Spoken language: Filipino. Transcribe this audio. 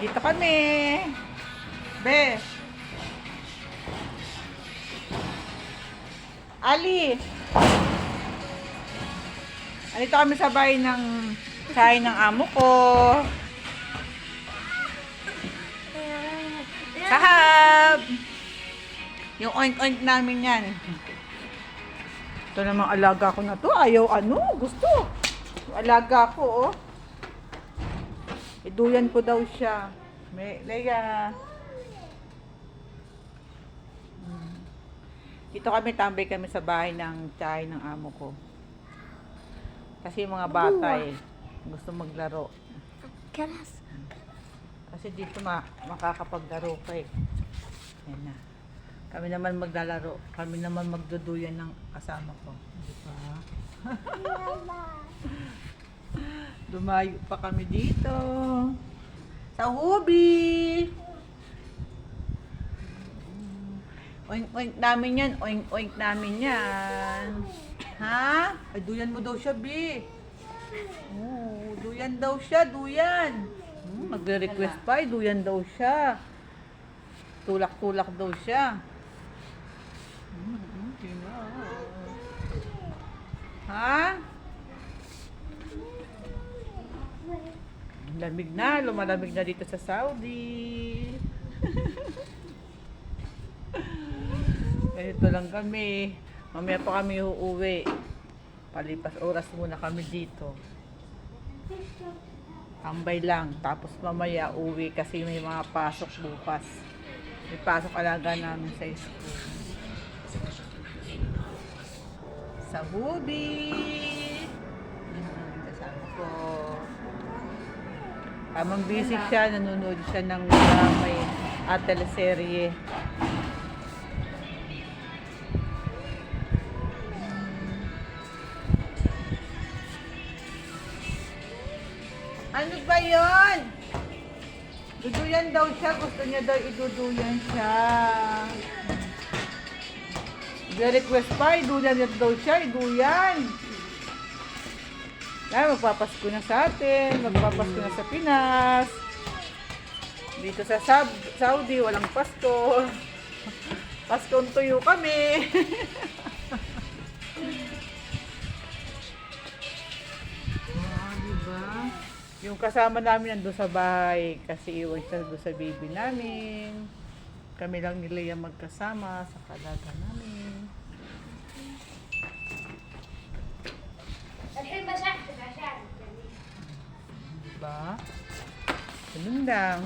Dito kami. Be. Ali. Andito kami sa bahay ng amo ko. Sahab! Yung oink-oink namin yan. Ito namang alaga ko na to. Ayaw gusto. Yung alaga ko, oh. Iduyan ko daw siya. Leia. Dito kami, tambay kami sa bahay ng amo ko. Kasi yung mga bata gusto maglaro. Kasi dito makakapaglaro ka eh. Yan na. Kami naman maglalaro. Kami naman magduduyan ng kasama ko. Di ba? Dumayo pa kami dito. Sa Hubi. Oink-oink namin yan. Oink-oink namin yan. Ha? Ay, duyan mo daw siya, Bi. Oh, duyan daw siya, duyan. Magre-request pa, duyan daw siya. Tulak-tulak daw siya. Ha? Lamig na, lumalamig na dito sa Saudi. Ganito lang kami. Mamaya pa kami uuwi. Palipas oras muna kami dito. Tambay lang. Tapos mamaya uwi kasi may mga pasok bukas. May pasok alaga namin sa school. Sa Hubi. Kasama ko. Tamang busy siya. Nanonood siya ng may teleserye. Ano ba yun? Duduyan daw siya. Gusto niya daw iduduyan siya. Request pa, iduyan daw siya. Iduyan. Ay, magpapasko na sa atin. Magpapasko na sa Pinas. Dito sa Saudi, walang Pasko. Paskong tuyo kami. Yung kasama namin nandun sa bahay kasi iwan siya doon sa baby namin. Kami lang nila yung magkasama sa kalaga namin. Diba? Ganun lang.